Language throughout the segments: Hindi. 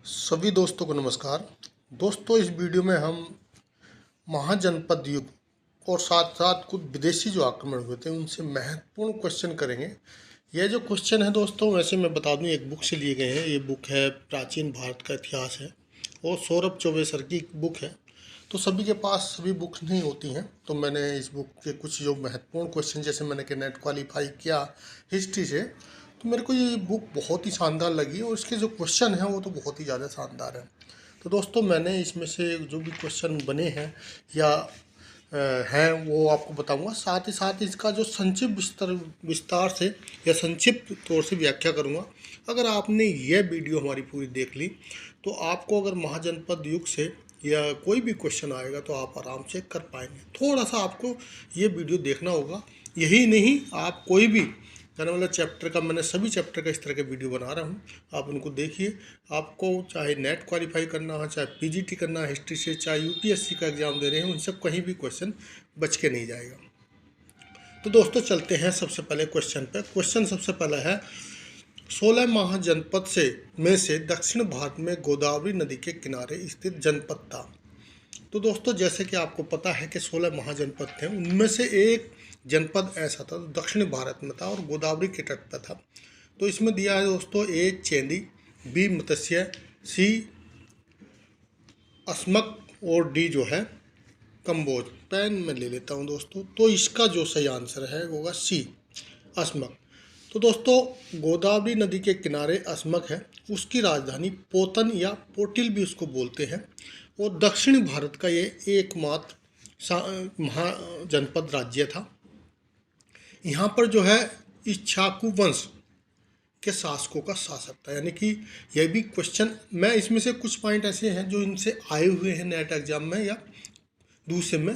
सभी दोस्तों को नमस्कार। दोस्तों, इस वीडियो में हम महाजनपद युग और साथ साथ कुछ विदेशी जो आक्रमण हुए थे उनसे महत्वपूर्ण क्वेश्चन करेंगे। यह जो क्वेश्चन है दोस्तों, वैसे मैं बता दूं, एक बुक से लिए गए हैं। ये बुक है प्राचीन भारत का इतिहास है और सौरभ चौबे सर की बुक है। तो सभी के पास सभी बुक्स नहीं होती हैं, तो मैंने इस बुक के कुछ जो महत्वपूर्ण क्वेश्चन, जैसे मैंने कि नेट क्वालिफाई किया हिस्ट्री से, तो मेरे को ये बुक बहुत ही शानदार लगी और इसके जो क्वेश्चन हैं वो तो बहुत ही ज़्यादा शानदार हैं। तो दोस्तों, मैंने इसमें से जो भी क्वेश्चन बने हैं या हैं वो आपको बताऊंगा। साथ ही साथ इसका जो संक्षिप्त विस्तार से या संक्षिप्त तौर से व्याख्या करूंगा। अगर आपने यह वीडियो हमारी पूरी देख ली तो आपको अगर महाजनपद युग से या कोई भी क्वेश्चन आएगा तो आप आराम से कर पाएंगे। थोड़ा सा आपको ये वीडियो देखना होगा। यही नहीं, आप कोई भी कहने वाला चैप्टर का, मैंने सभी चैप्टर का इस तरह के वीडियो बना रहा हूँ, आप उनको देखिए। आपको चाहे नेट क्वालिफाई करना हो, चाहे पीजीटी करना है हिस्ट्री से, चाहे यूपीएससी का एग्जाम दे रहे हैं, उन सब कहीं भी क्वेश्चन बच के नहीं जाएगा। तो दोस्तों, चलते हैं सबसे पहले क्वेश्चन पे। क्वेश्चन सबसे पहला है, 16 महाजनपद में से दक्षिण भारत में गोदावरी नदी के किनारे स्थित जनपद था। तो दोस्तों, जैसे कि आपको पता है कि 16 महाजनपद थे, उनमें से एक जनपद ऐसा था जो दक्षिण भारत में था और गोदावरी के तट पर था। तो इसमें दिया है दोस्तों, ए चेंदी, बी मत्स्य, सी अस्मक और डी जो है कम्बोज। पेन में ले लेता हूं दोस्तों। तो इसका जो सही आंसर है वो होगा सी अस्मक। तो दोस्तों, गोदावरी नदी के किनारे अस्मक है। उसकी राजधानी पोतन या पोटिल भी उसको बोलते हैं और दक्षिण भारत का ये एकमात्र महाजनपद राज्य था। यहाँ पर जो है इक्ष्वाकु वंश के शासकों का शासक था। यानी कि यह भी क्वेश्चन, मैं इसमें से कुछ पॉइंट ऐसे हैं जो इनसे आए हुए हैं नेट एग्जाम में या दूसरे में।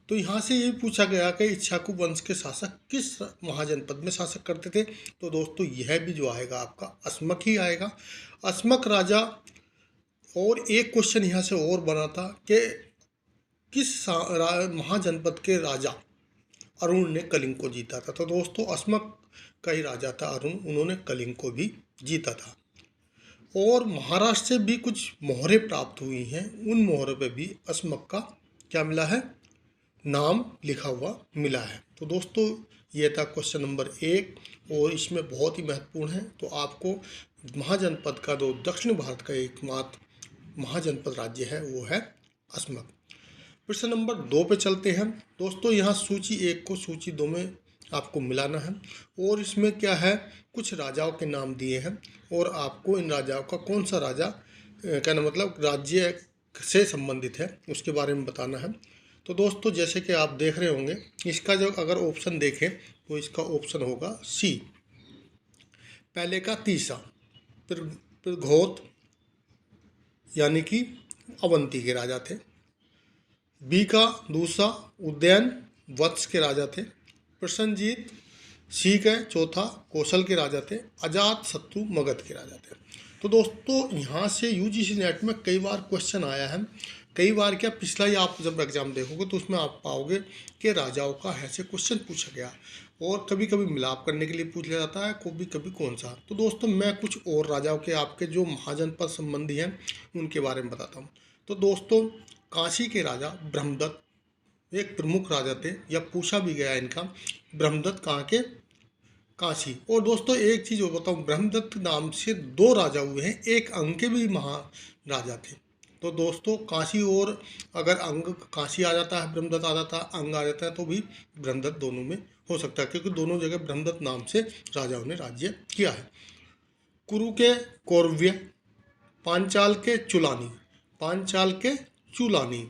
तो यहाँ से ये पूछा गया कि इक्ष्वाकु वंश के शासक किस महाजनपद में शासक करते थे। तो दोस्तों, यह भी जो आएगा आपका अस्मक ही आएगा, अस्मक राजा। और एक क्वेश्चन यहाँ से और बना था कि किस महाजनपद के राजा अरुण ने कलिंग को जीता था। तो दोस्तों, अस्मक का ही राजा था अरुण, उन्होंने कलिंग को भी जीता था। और महाराष्ट्र से भी कुछ मोहरें प्राप्त हुई हैं, उन मोहरों पे भी अस्मक का क्या मिला है, नाम लिखा हुआ मिला है। तो दोस्तों, ये था क्वेश्चन नंबर 1 और इसमें बहुत ही महत्वपूर्ण है। तो आपको महाजनपद का जो दक्षिण भारत का एकमात्र महाजनपद राज्य है वो है अस्मक। प्रश्न नंबर 2 पे चलते हैं दोस्तों। यहाँ सूची 1 को सूची 2 में आपको मिलाना है और इसमें क्या है, कुछ राजाओं के नाम दिए हैं और आपको इन राजाओं का कौन सा राजा, कहना मतलब राज्य से संबंधित है, उसके बारे में बताना है। तो दोस्तों, जैसे कि आप देख रहे होंगे, इसका जो अगर ऑप्शन देखें तो इसका ऑप्शन होगा सी, पहले का तीसरा, प्रघोत यानी कि अवंती के राजा थे। बी का दूसरा, उदयन वत्स के राजा थे। प्रसन्नजीत। सी का चौथा, कौशल के राजा थे। अजात शत्रु मगध के राजा थे। तो दोस्तों, यहाँ से यूजीसी नेट में कई बार क्वेश्चन आया है। कई बार क्या, पिछला ही आप जब एग्जाम देखोगे तो उसमें आप पाओगे कि राजाओं का ऐसे क्वेश्चन पूछा गया और कभी कभी मिलाप करने के लिए पूछ लिया जाता है, कभी कभी कौन सा। तो दोस्तों, मैं कुछ और राजाओं के आपके जो महाजनपद संबंधी हैं उनके बारे में बताता हूँ। तो दोस्तों, काशी के राजा ब्रह्मदत्त एक प्रमुख राजा थे, या पूछा भी गया इनका, ब्रह्मदत्त कहाँ के, काशी। और दोस्तों, एक चीज़ और बताऊँ, ब्रह्मदत्त नाम से 2 राजा हुए हैं, एक अंग के भी महाराजा थे। तो दोस्तों, काशी और अगर अंग काशी आ जाता है, ब्रह्मदत्त आ जाता है, अंग आ जाता है, तो भी ब्रह्मदत्त दोनों में हो सकता है, क्योंकि दोनों जगह ब्रह्मदत्त नाम से राजाओं ने राज्य किया है। कुरु के कौरव्य, पांचाल के चुलानी, पांचाल के चुलानी,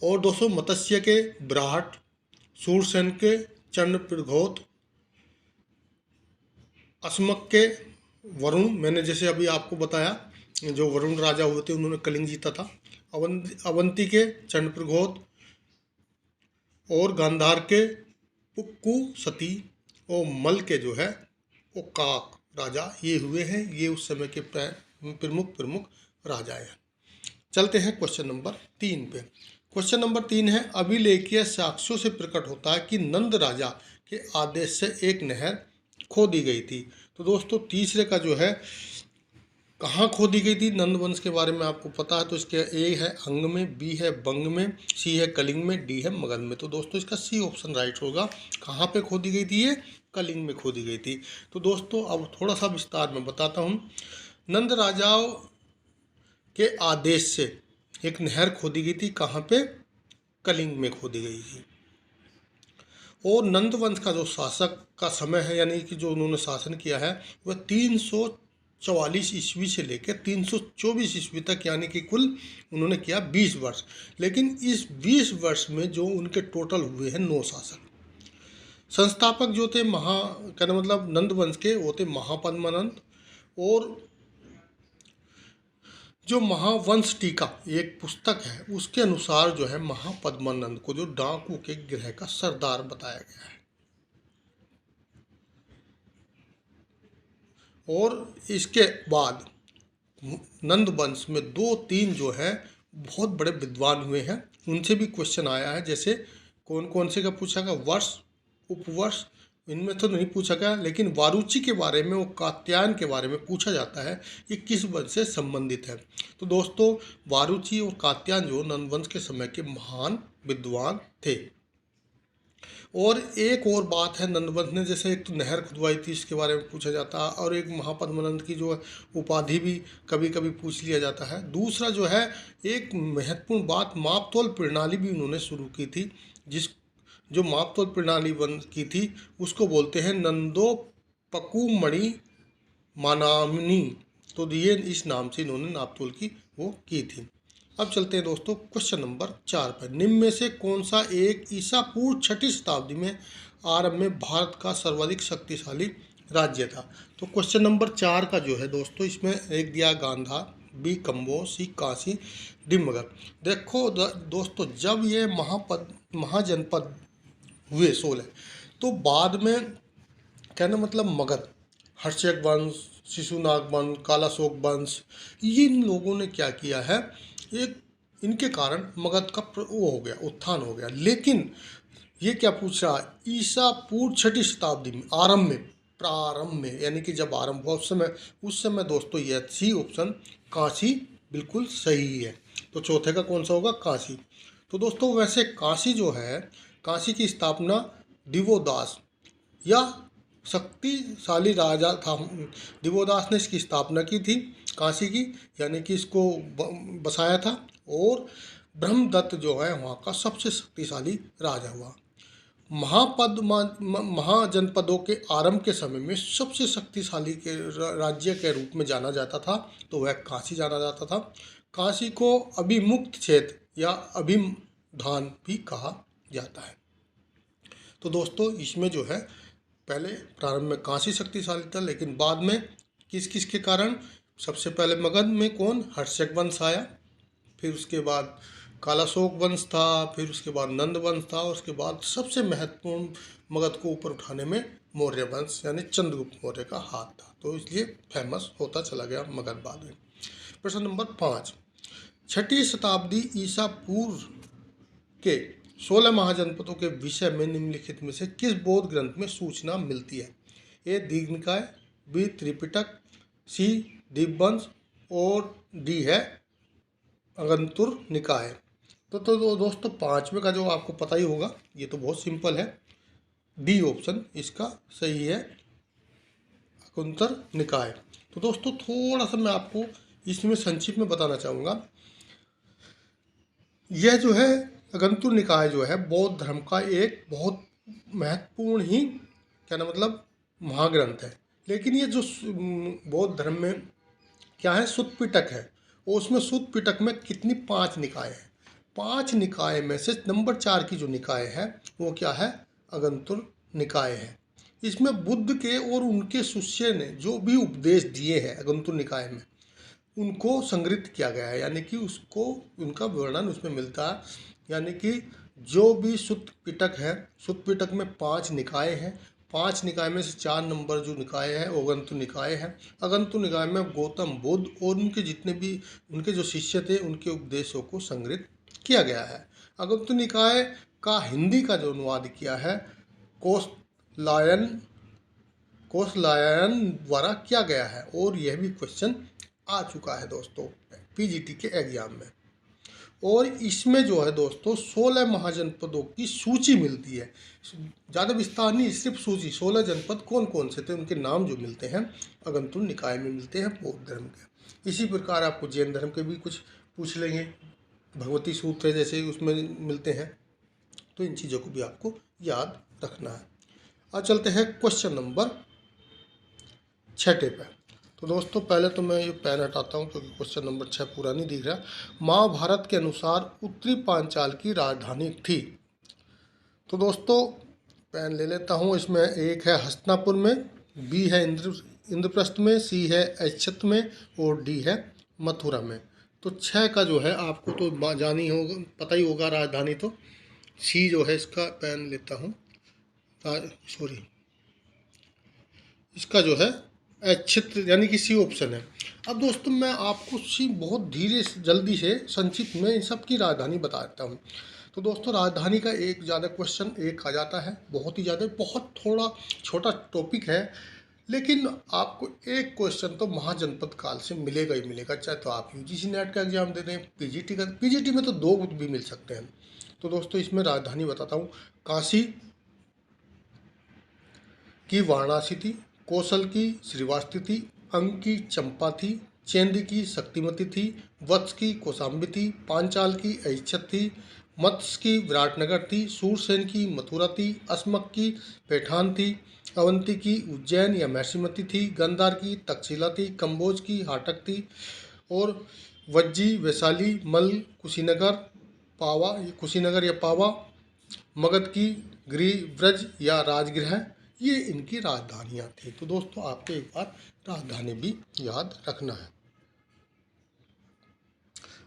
और दोस्तों मत्स्य के ब्राहट, सूरसेन के चंद्रप्रघोत, अस्मक के वरुण, मैंने जैसे अभी आपको बताया, जो वरुण राजा हुए थे उन्होंने कलिंग जीता था। अवंती के चंद्रप्रघोत और गांधार के पुक्कू सती और मल के जो है वो काक राजा, ये हुए हैं। ये उस समय के प्रमुख राजा हैं। चलते हैं क्वेश्चन नंबर 3 पे। क्वेश्चन नंबर 3 है, अभिलेखीय साक्ष्यों से प्रकट होता है कि नंद राजा के आदेश से एक नहर खो दी गई थी। तो दोस्तों, तीसरे का जो है कहाँ खोदी गई थी नंद वंश के बारे में आपको पता है, तो इसके ए है अंग में, बी है बंग में, सी है कलिंग में, डी है मगध में। तो दोस्तों इसका सी ऑप्शन राइट होगा। कहाँ पे खोदी गई थी? ये कलिंग में खोदी गई थी। तो दोस्तों अब थोड़ा सा विस्तार में बताता हूँ। नंद राजाओं के आदेश से एक नहर खोदी गई थी। कहाँ पे? कलिंग में खोदी गई थी। और नंद वंश का जो शासक का समय है, यानी कि जो उन्होंने शासन किया है, वह 344 ईस्वी से लेकर 324 ईस्वी तक, यानी कि कुल उन्होंने किया 20 वर्ष। लेकिन इस 20 वर्ष में जो उनके टोटल हुए हैं 9 शासक। संस्थापक जो थे कहने मतलब नंद वंश के, वो थे महापद्मानंद। और जो महावंश टीका एक पुस्तक है, उसके अनुसार जो है महापद्मानंद को जो डाकू के गिरह का सरदार बताया गया है। और इसके बाद नंद वंश में 2-3 जो है बहुत बड़े विद्वान हुए हैं, उनसे भी क्वेश्चन आया है। जैसे कौन कौन से का पूछा गया? वर्ष, उपवर्ष, इनमें तो नहीं पूछा गया, लेकिन वारुची के बारे में, वो कात्यायन के बारे में पूछा जाता है, ये किस वंश से संबंधित है। तो दोस्तों वारुची और कात्यायन जो नंदवंश के समय के महान विद्वान थे। और एक और बात है, नंदवंश ने जैसे एक तो नहर खुदवाई थी, इसके बारे में पूछा जाता है, और एक महापद्मानंद की जो उपाधि भी कभी कभी पूछ लिया जाता है। दूसरा जो है, एक महत्वपूर्ण बात, मापतोल प्रणाली भी उन्होंने शुरू की थी। जो मापतोल प्रणाली बंद की थी उसको बोलते हैं नंदोपकुमणि मानामनी। तो ये इस नाम से इन्होंने नापतोल की वो की थी। अब चलते हैं दोस्तों क्वेश्चन नंबर 4 पर। निम्न में से कौन सा एक ईसा पूर्व 6वीं शताब्दी में आरंभ में भारत का सर्वाधिक शक्तिशाली राज्य था? तो क्वेश्चन नंबर 4 का जो है दोस्तों, इसमें एक दिया गांधार, बी कंबोज, सी काशी, डी मगध। देखो दोस्तों, जब ये महाजनपद हुए 16, तो बाद में कहना मतलब मगध, हर्षक वंश, शिशुनाग वंश, कालाशोक वंश, इन लोगों ने क्या किया है, एक इनके कारण मगध का वो हो गया, उत्थान हो गया। लेकिन ये क्या पूछ रहा है, ईसा पूर्व 6वीं शताब्दी में आरंभ में, प्रारंभ में, यानी कि जब आरंभ हुआ उस समय दोस्तों यह सी ऑप्शन काशी बिल्कुल सही है। तो चौथे का कौन सा होगा? काशी। तो दोस्तों वैसे काशी जो है, काशी की स्थापना दिवोदास या शक्तिशाली राजा था, दिवोदास ने इसकी स्थापना की थी काशी की, यानी कि इसको बसाया था। और ब्रह्मदत्त जो है वहाँ का सबसे शक्तिशाली राजा हुआ। महाजनपदों के आरंभ के समय में सबसे शक्तिशाली के राज्य के रूप में जाना जाता था, तो वह काशी जाना जाता था। काशी को अभिमुक्त क्षेत्र या अभिधान भी कहा जाता है। तो दोस्तों इसमें जो है पहले प्रारंभ में काशी शक्तिशाली था, लेकिन बाद में किस किस के कारण, सबसे पहले मगध में कौन? हर्षक वंश आया, फिर उसके बाद कालाशोक वंश था, फिर उसके बाद नंद वंश था, और उसके बाद सबसे महत्वपूर्ण मगध को ऊपर उठाने में मौर्य वंश यानी चंद्रगुप्त मौर्य का हाथ था। तो इसलिए फेमस होता चला गया मगध बाद में। प्रश्न नंबर 5, 6वीं शताब्दी ईसा पूर्व के 16 महाजनपदों के विषय में निम्नलिखित में से किस बौद्ध ग्रंथ में सूचना मिलती है? ए दीर्घनिकाय, बी त्रिपिटक, सी दीपवंश, और डी है अगंतुर निकाय। तो दोस्तों 5वें का जो आपको पता ही होगा, ये तो बहुत सिंपल है, डी ऑप्शन इसका सही है, अगंतुर निकाय। तो दोस्तों थोड़ा सा मैं आपको इसमें संक्षिप्त में बताना चाहूँगा। यह जो है अगंतुर निकाय जो है बौद्ध धर्म का एक बहुत महत्वपूर्ण ही कहना मतलब महाग्रंथ है। लेकिन ये जो बौद्ध धर्म में क्या है, सुत्त पिटक है, और उसमें सुत्त पिटक में कितनी 5 निकाय हैं। 5 निकाय में से नंबर 4 की जो निकाय है वो क्या है? अगंतुर निकाय है। इसमें बुद्ध के और उनके शिष्य ने जो भी उपदेश दिए हैं अगंतुर निकाय में, उनको संग्रहित किया गया है, यानी कि उसको उनका वर्णन उसमें मिलता है। यानी कि जो भी सुत्त पिटक है, सुत्त पिटक में 5 निकाय हैं, 5 निकाय में से 4 नंबर जो निकाय है वो अगंतुर निकाय है। अगंतुर निकाय में गौतम बुद्ध और उनके जितने भी उनके जो शिष्य थे उनके उपदेशों को संग्रहित किया गया है। अगंतुर निकाय का हिंदी का जो अनुवाद किया है कोसलायन द्वारा किया गया है, और यह भी क्वेश्चन आ चुका है दोस्तों पीजीटी के एग्जाम में। और इसमें जो है दोस्तों 16 महाजनपदों की सूची मिलती है। ज़्यादा विस्तार नहीं, सिर्फ सूची, 16 जनपद कौन कौन से थे उनके नाम जो मिलते हैं अगंतुल निकाय में मिलते हैं बौद्ध धर्म के। इसी प्रकार आपको जैन धर्म के भी कुछ पूछ लेंगे, भगवती सूत्र जैसे उसमें मिलते हैं, तो इन चीज़ों को भी आपको याद रखना है। आज चलते हैं क्वेश्चन नंबर 6 पे। तो दोस्तों पहले तो मैं ये पेन हटाता हूँ क्योंकि क्वेश्चन नंबर 6 पूरा नहीं दिख रहा। महाभारत के अनुसार उत्तरी पांचाल की राजधानी थी। तो दोस्तों पेन ले लेता हूँ। इसमें एक है हस्तिनापुर में, बी है इंद्रप्रस्थ में, सी है अक्षत में और डी है मथुरा में। तो 6 का जो है आपको तो जानी होगा, पता ही होगा राजधानी। तो सी जो है इसका पेन लेता हूँ, सॉरी इसका जो है अक्षत यानी कि सी ऑप्शन है। अब दोस्तों मैं आपको सी बहुत धीरे से जल्दी से संक्षिप्त में इन सब की राजधानी बता देता हूँ। तो दोस्तों राजधानी का एक ज़्यादा क्वेश्चन एक आ जाता है, बहुत ही ज़्यादा, बहुत थोड़ा छोटा टॉपिक है, लेकिन आपको एक क्वेश्चन तो महाजनपद काल से मिलेगा ही मिलेगा, चाहे तो आप यूजीसी नेट का एग्जाम दे दें, पीजीटी में तो 2 भी मिल सकते हैं। तो दोस्तों इसमें राजधानी बताता हूँ। काशी की वाराणसी थी, कौशल की श्रीवास्ती थी, अंग की चंपा थी, चेंद की शक्तिमती थी, वत्स की कौशाम्बी थी, पांचाल की ऐच्छत थी, मत्स्य की विराटनगर थी, सूरसेन की मथुरा थी, अस्मक की पैठान थी, अवंती की उज्जैन या मैसीमती थी, गंधार की तक्षशिला थी, कंबोज की हाटक थी और वज्जी वैशाली मल कुशीनगर पावा, कुशीनगर या पावा, मगध की ब्रज या राजगृह, ये इनकी राजधानियाँ थी। तो दोस्तों आपको एक बार राजधानी भी याद रखना है।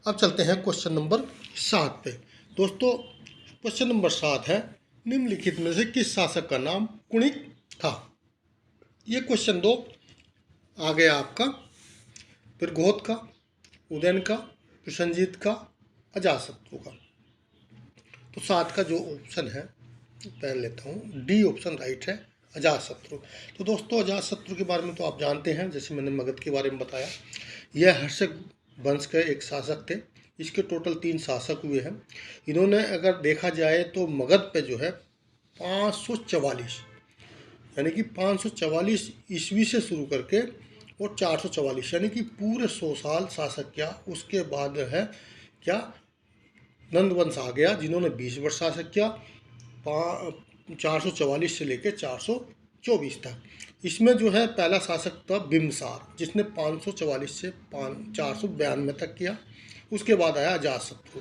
अब चलते हैं क्वेश्चन नंबर 7 पे। दोस्तों क्वेश्चन नंबर 7 है, निम्नलिखित में से किस शासक का नाम कुणिक था। ये क्वेश्चन 2 आ गया आपका, फिर घोध का, उदयन का, प्रसन्नजीत का, अजातशत्रु का। तो 7 का जो ऑप्शन है पहन लेता हूँ, डी ऑप्शन राइट है, अजातशत्रु। तो दोस्तों अजातशत्रु के बारे में तो आप जानते हैं, जैसे मैंने मगध के बारे में बताया, यह हर्षक वंश के एक शासक थे। इसके टोटल 3 शासक हुए हैं। इन्होंने अगर देखा जाए तो मगध पे जो है 544 यानी कि 544 ईस्वी से शुरू करके और 444 यानी कि पूरे 100 साल शासक किया। उसके बाद है क्या नंद वंश आ गया जिन्होंने 20 वर्ष शासक किया, 444 से लेकर 424 तक। इसमें जो है पहला शासक था बिम्बसार जिसने 544 से 492 तक किया। उसके बाद आया अजातशत्रु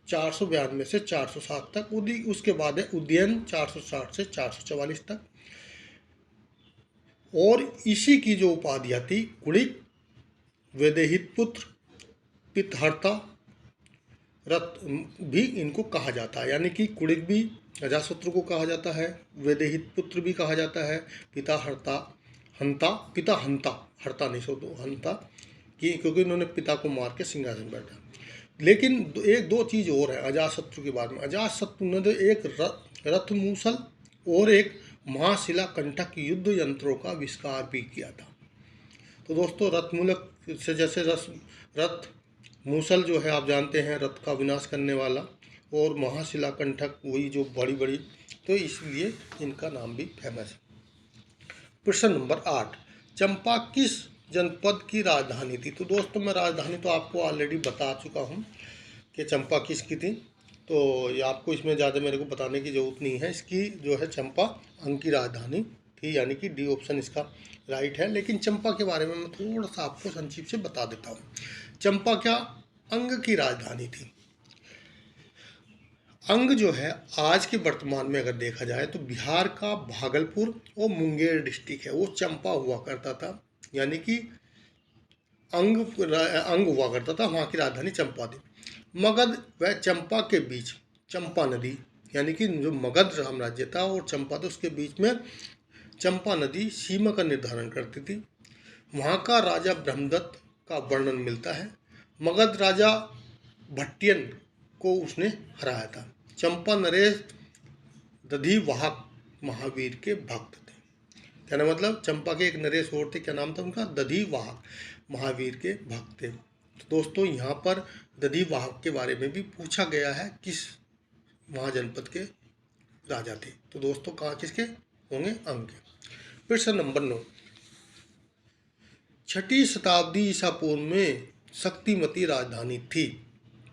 492 से 407 तक। उसके बाद है उदयन 460 से 444 तक। और इसी की जो उपाधियाँ थी कुणिक, वैदेहित पुत्र, पितहर्ता, रथ भी इनको कहा जाता है। यानी कि कुणिक भी अजातशत्रु को कहा जाता है, वैदेहित पुत्र भी कहा जाता है, पिता हंता हरता नहीं सो तो हंता क्योंकि इन्होंने पिता को मार के सिंहासन बैठा। लेकिन एक 2 चीज़ और है अजातशत्रु के बारे में। अजातशत्रु ने एक रथमूसल और एक महाशिला कंटक युद्ध यंत्रों का आविष्कार भी किया था। तो दोस्तों रथमूलक से जैसे रथ मूसल जो है आप जानते हैं रथ का विनाश करने वाला, और महाशिला कंटक वही जो बड़ी बड़ी, तो इसलिए इनका नाम भी फेमस है। प्रश्न नंबर 8, चंपा किस जनपद की राजधानी थी। तो दोस्तों मैं राजधानी तो आपको ऑलरेडी बता चुका हूँ कि चंपा किसकी थी, तो ये आपको इसमें ज़्यादा मेरे को बताने की ज़रूरत नहीं है। इसकी जो है चंपा अंग की राजधानी थी, यानी कि डी ऑप्शन इसका राइट है। लेकिन चंपा के बारे में मैं थोड़ा सा आपको संक्षिप्त से बता देता हूँ। चंपा क्या अंग की राजधानी थी। अंग जो है आज के वर्तमान में अगर देखा जाए तो बिहार का भागलपुर और मुंगेर डिस्ट्रिक्ट है, वो चंपा हुआ करता था। यानी कि अंग हुआ करता था, वहाँ की राजधानी चंपा थी। मगध व चंपा के बीच चंपा नदी, यानी कि जो मगध साम्राज्य था और चंपा था उसके बीच में चंपा नदी सीमा का निर्धारण करती थी। वहाँ का राजा ब्रह्मदत्त का वर्णन मिलता है। मगध राजा भट्टियन को उसने हराया था। चंपा नरेश दधिवाहक महावीर के भक्त थे। कहना मतलब चंपा के एक नरेश और थे, क्या नाम था उनका, दधिवाहक। महावीर के भक्त थे। तो दोस्तों यहाँ पर दधी वाहक के बारे में भी पूछा गया है, किस महाजनपद के राजा थे। तो दोस्तों कहाँ किसके होंगे? अंग के। प्रश्न नंबर 9, 6ठी शताब्दी ईसा पूर्व में शक्तिमती राजधानी थी।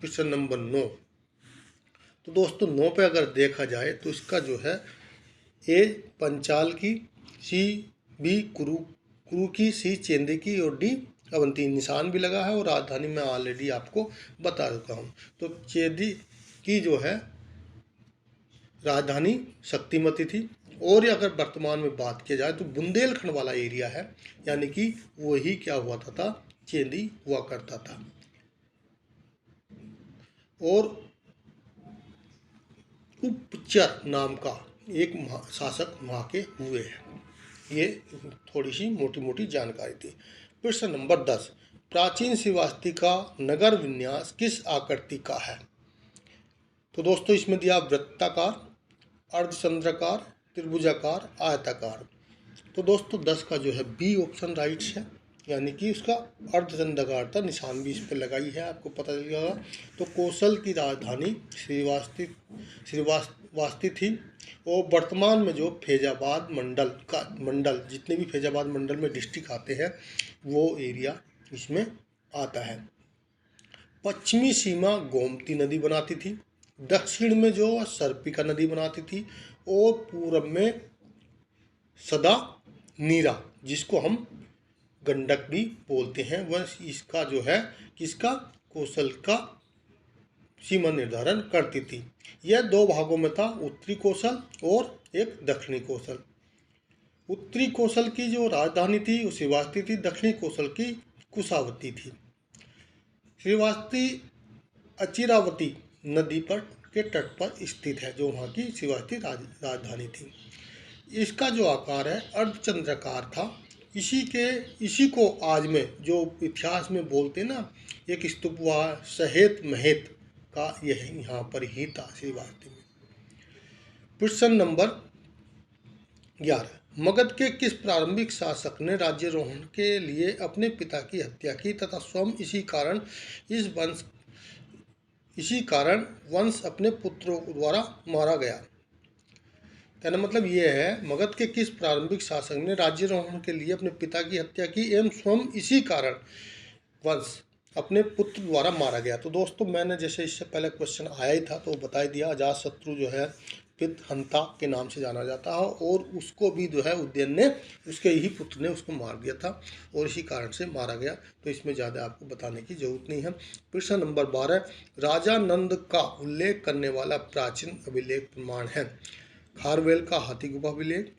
प्रश्न नंबर 9। तो दोस्तों 9 पे अगर देखा जाए तो इसका जो है ए पंचाल की, सी बी कुरु की, सी चेंदी की और डी अवंती। निशान भी लगा है और राजधानी मैं ऑलरेडी आपको बता चुका हूँ। तो चेंदी की जो है राजधानी शक्तिमती थी। और अगर वर्तमान में बात की जाए तो बुंदेलखंड वाला एरिया है, यानी कि वही क्या हुआ था चेंदी हुआ करता था। और उपचर नाम का एक शासक वहाँ के हुए हैं। ये थोड़ी सी मोटी मोटी जानकारी थी। प्रश्न नंबर 10, प्राचीन श्रीवास्ती का नगर विन्यास किस आकृति का है? तो दोस्तों इसमें दिया वृत्ताकार, अर्धचंद्राकार, त्रिभुजाकार, आयताकार। तो दोस्तों 10 का जो है बी ऑप्शन राइट है, यानी कि उसका अर्धचंद्राकार था। निशान भी इस पर लगाई है, आपको पता चल जाएगा। तो कौशल की राजधानी श्रीवास्ती थी। और वर्तमान में जो फैजाबाद मंडल जितने भी फैजाबाद मंडल में डिस्ट्रिक्ट आते हैं वो एरिया इसमें आता है। पश्चिमी सीमा गोमती नदी बनाती थी, दक्षिण में जो सर्पिका नदी बनाती थी, और पूर्व में सदा नीरा जिसको हम गंडक भी बोलते हैं, वह इसका जो है किसका कौशल का सीमा निर्धारण करती थी। यह 2 भागों में था, उत्तरी कौशल और एक दक्षिणी कौशल। उत्तरी कौशल की जो राजधानी थी वो श्रीवास्ती थी, दक्षिणी कौशल की कुशावती थी। श्रीवास्ती अचिरावती नदी पर के तट पर स्थित है, जो वहाँ की श्रीवास्ती राजधानी थी। इसका जो आकार है अर्धचंद्राकार था। इसी को आज में जो इतिहास में बोलते ना, एक स्तूप हुआ सहेत महेत का, यह यहाँ पर ही था श्रीवास्ती में। प्रश्न नंबर 11, मगध के किस प्रारंभिक शासक ने राज्यारोहण के लिए अपने पिता की हत्या की तथा स्वयं इसी कारण वंश अपने पुत्रों द्वारा मारा गया? कहना मतलब ये है, मगध के किस प्रारंभिक शासक ने राज्यारोहण के लिए अपने पिता की हत्या की एवं स्वयं इसी कारण वंश अपने पुत्र द्वारा मारा गया? तो दोस्तों मैंने जैसे इससे पहले क्वेश्चन आया ही था तो बता ही दिया, अजातशत्रु जो है पितहंता के नाम से जाना जाता है, और उसको भी जो है उदयन ने, उसके ही पुत्र ने उसको मार दिया था और इसी कारण से मारा गया। तो इसमें ज़्यादा आपको बताने की जरूरत नहीं है। प्रश्न नंबर 12, राजा नंद का उल्लेख करने वाला प्राचीन अभिलेख प्रमाण है? खारवेल का हाथी गुफा अभिलेख,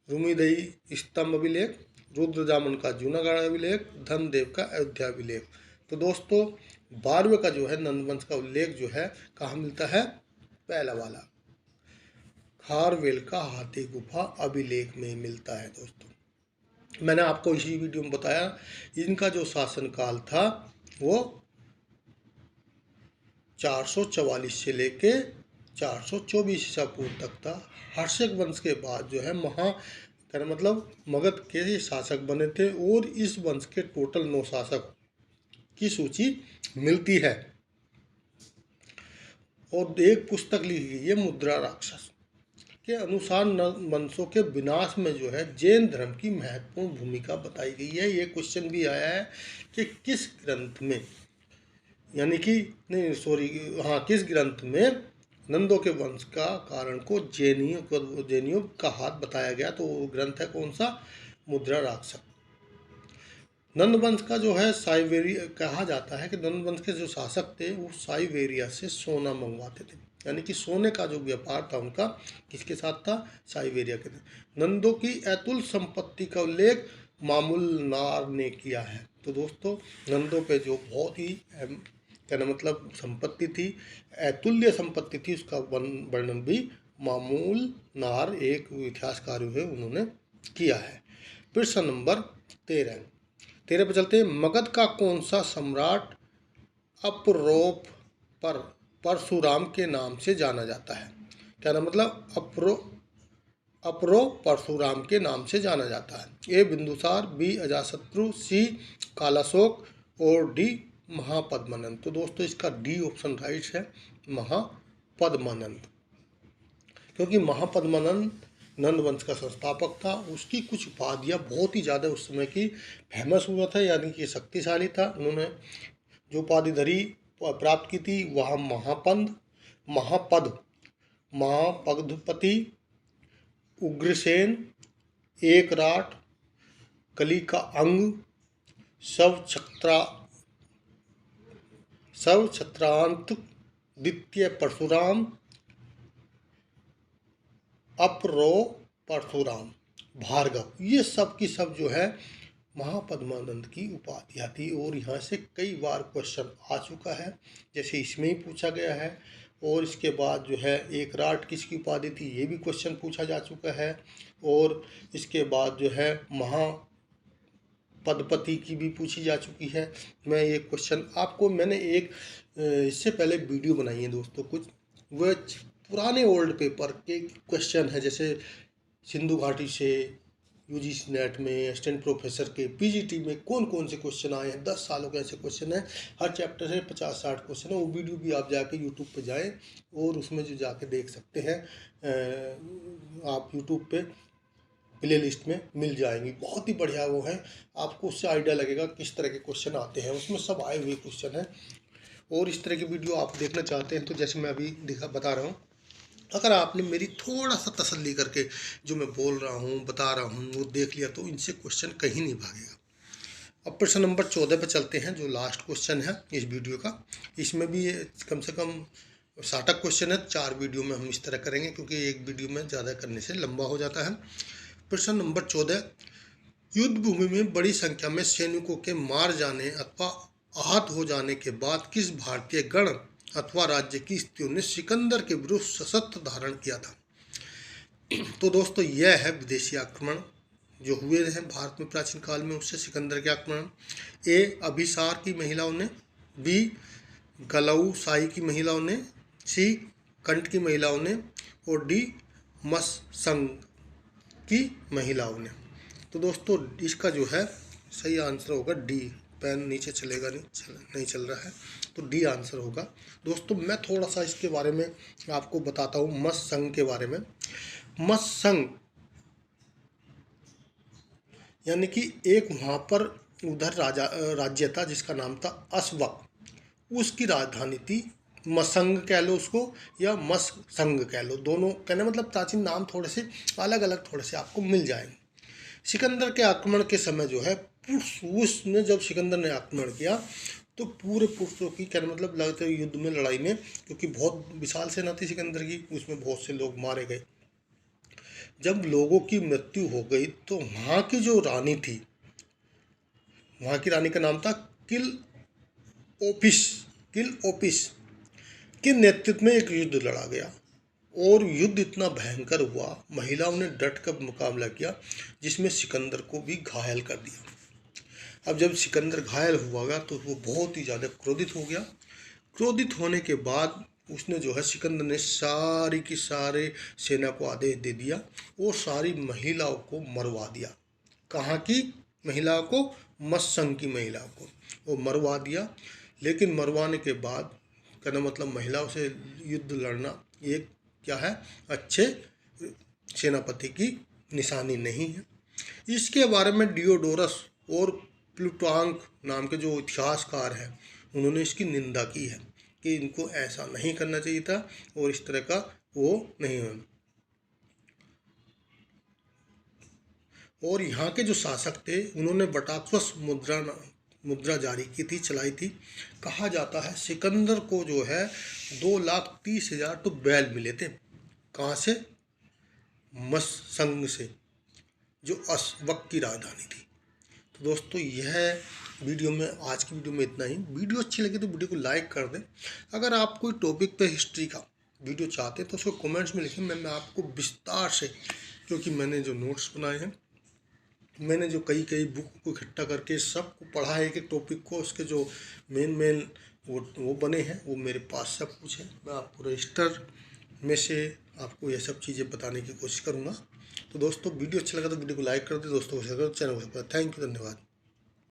रूमीदई स्तंभ अभिलेख, रुद्रजामन का जूनागढ़ अभिलेख, धनदेव का अयोध्या अभिलेख। तो दोस्तों 12वें का जो है नंदवंश का उल्लेख जो है कहाँ मिलता है? पहला वाला खारवेल का हाथी गुफा अभिलेख में मिलता है। दोस्तों मैंने आपको इसी वीडियो में बताया, इनका जो शासनकाल था वो 444 से लेके 424 ईसा पूर्व तक था। हर्षक वंश के बाद जो है मतलब मगध के शासक बने थे, और इस वंश के टोटल 9 शासक की सूची मिलती है। और एक पुस्तक लिखी गई है मुद्रा राक्षस के अनुसार वंशों के विनाश में जो है जैन धर्म की महत्वपूर्ण भूमिका बताई गई है। ये क्वेश्चन भी आया है कि किस ग्रंथ में, यानी कि नहीं सॉरी हाँ किस ग्रंथ में नंदों के वंश का कारण को जैनियों का हाथ बताया गया? तो वो ग्रंथ है कौन सा? मुद्रा राक्षस। नंद वंश का जो है साइबेरिया कहा जाता है कि नंद वंश के जो शासक थे वो साइबेरिया से सोना मंगवाते थे, यानी कि सोने का जो व्यापार था उनका किसके साथ था? साइबेरिया के थे। नंदों की अतुल संपत्ति का उल्लेख मामूलनार ने किया है। तो दोस्तों नंदों पे जो बहुत ही कहना मतलब संपत्ति थी, अतुल्य संपत्ति थी, उसका वर्णन भी मामूलनार एक इतिहासकार हुए उन्होंने किया है। प्रश्न नंबर 13 पर चलते हैं। मगध का कौन सा सम्राट अपरोप पर परशुराम के नाम से जाना जाता है? क्या ना मतलब अपरो परशुराम के नाम से जाना जाता है। ए बिंदुसार, बी अजातशत्रु, सी कालाशोक और डी महापद्मानंद। तो दोस्तों इसका डी ऑप्शन राइट है, महापद्मानंद, क्योंकि महापद्मानंद नंद वंश का संस्थापक था। उसकी कुछ उपाधियाँ बहुत ही ज़्यादा उस समय की फेमस हुआ था, यानी कि शक्तिशाली था। उन्होंने जो उपाधि धरी प्राप्त की थी वह महापद, महापद्मपति, उग्रसेन, एकराट, कली का अंग, शव छत्रांत, द्वितीय परशुराम, अपरो परशुराम, भार्गव, ये सब की सब जो है महापद्मानंद की उपाधियाँ थी। और यहाँ से कई बार क्वेश्चन आ चुका है, जैसे इसमें ही पूछा गया है। और इसके बाद जो है एकराट किसकी उपाधि थी, ये भी क्वेश्चन पूछा जा चुका है। और इसके बाद जो है महापद्मपति की भी पूछी जा चुकी है। मैं ये क्वेश्चन आपको, मैंने एक इससे पहले वीडियो बनाई है दोस्तों, कुछ वह पुराने ओल्ड पेपर के क्वेश्चन है, जैसे सिंधु घाटी से यूजीसी नेट में, असिस्टेंट प्रोफेसर के पीजीटी में कौन कौन से क्वेश्चन आए हैं, 10 सालों के ऐसे क्वेश्चन हैं। हर चैप्टर से 50-60 क्वेश्चन है। वो वीडियो भी आप जाके यूट्यूब पे जाएं और उसमें जो जाके देख सकते हैं, आप यूट्यूब पे प्ले लिस्ट में मिल जाएंगी। बहुत ही बढ़िया वो है, आपको उससे आइडिया लगेगा किस तरह के क्वेश्चन आते हैं, उसमें सब आए हुए क्वेश्चन हैं। और इस तरह की वीडियो आप देखना चाहते हैं तो जैसे मैं अभी बता रहा हूँ, अगर आपने मेरी थोड़ा सा तसल्ली करके जो मैं बोल रहा हूँ, बता रहा हूँ, वो देख लिया तो इनसे क्वेश्चन कहीं नहीं भागेगा। अब प्रश्न नंबर 14 पे चलते हैं, जो लास्ट क्वेश्चन है इस वीडियो का। इसमें भी कम से कम 60 क्वेश्चन है। 4 वीडियो में हम इस तरह करेंगे, क्योंकि एक वीडियो में ज़्यादा करने से लंबा हो जाता है। प्रश्न नंबर 14, युद्ध भूमि में बड़ी संख्या में सैनिकों के मार जाने अथवा आहत हो जाने के बाद किस भारतीय गण अथवा राज्य की स्त्रियों ने सिकंदर के विरुद्ध सशस्त्र धारण किया था? तो दोस्तों यह है विदेशी आक्रमण जो हुए हैं भारत में प्राचीन काल में, उससे सिकंदर के आक्रमण। ए अभिसार की महिलाओं ने, बी गलऊसाई की महिलाओं ने, सी कंठ की महिलाओं ने और डी मत्संग की महिलाओं ने। तो दोस्तों इसका जो है सही आंसर होगा डी। पेन नीचे चलेगा नहीं चल रहा है, तो डी आंसर होगा। दोस्तों मैं थोड़ा सा इसके बारे में आपको बताता हूँ, मत्संग के बारे में। मत्संग यानी कि एक वहाँ पर उधर राज्य था जिसका नाम था अस्वक, उसकी राजधानी थी। मसंग कह लो उसको या मत्संग कह लो, दोनों कहने मतलब प्राचीन नाम थोड़े से अलग अलग थोड़े से आपको मिल जाएंगे। सिकंदर के आक्रमण के समय जो है उसने, जब सिकंदर ने आक्रमण किया तो पूरे पुरुषों की कहने मतलब लगते युद्ध में, लड़ाई में, क्योंकि बहुत विशाल सेना थी सिकंदर की, उसमें बहुत से लोग मारे गए। जब लोगों की मृत्यु हो गई तो वहाँ की जो रानी थी, वहाँ की रानी का नाम था किल ओपिस के नेतृत्व में एक युद्ध लड़ा गया। और युद्ध इतना भयंकर हुआ, महिलाओं ने डट कर मुकाबला किया, जिसमें सिकंदर को भी घायल कर दिया। अब जब सिकंदर घायल हुआ तो वो बहुत ही ज़्यादा क्रोधित हो गया। क्रोधित होने के बाद उसने जो है, सिकंदर ने सारी की सारे सेना को आदेश दे दिया और सारी महिलाओं को मरवा दिया। कहाँ की महिलाओं को? मत्संग की महिलाओं को वो मरवा दिया। लेकिन मरवाने के बाद कहना मतलब महिलाओं से युद्ध लड़ना एक क्या है, अच्छे सेनापति की निशानी नहीं है। इसके बारे में डियोडोरस और प्लूटांक नाम के जो इतिहासकार हैं, उन्होंने इसकी निंदा की है कि इनको ऐसा नहीं करना चाहिए था और इस तरह का वो नहीं है। और यहाँ के जो शासक थे उन्होंने बटाक्सवस मुद्रा जारी की थी, चलाई थी। कहा जाता है सिकंदर को जो है 2,30,000 तो बैल मिले थे। कहाँ से? मत्संग से, जो अस्वक की राजधानी थी। तो दोस्तों यह वीडियो में, आज की वीडियो में इतना ही। वीडियो अच्छी लगी तो वीडियो को लाइक कर दें। अगर आप कोई टॉपिक पे हिस्ट्री का वीडियो चाहते हैं तो उसको कमेंट्स में लिखें, मैं आपको विस्तार से, क्योंकि मैंने जो नोट्स बनाए हैं, मैंने जो कई बुक को इकट्ठा करके सबको पढ़ा है, एक एक टॉपिक को, उसके जो मेन वो बने हैं वो मेरे पास सब कुछ है। मैं आपको रजिस्टर में से आपको ये सब चीज़ें बताने की कोशिश करूँगा। तो दोस्तों वीडियो अच्छा लगा तो वीडियो को लाइक कर दो, दोस्तों को शेयर करो, चैनल को सब्सक्राइब। थैंक यू, धन्यवाद।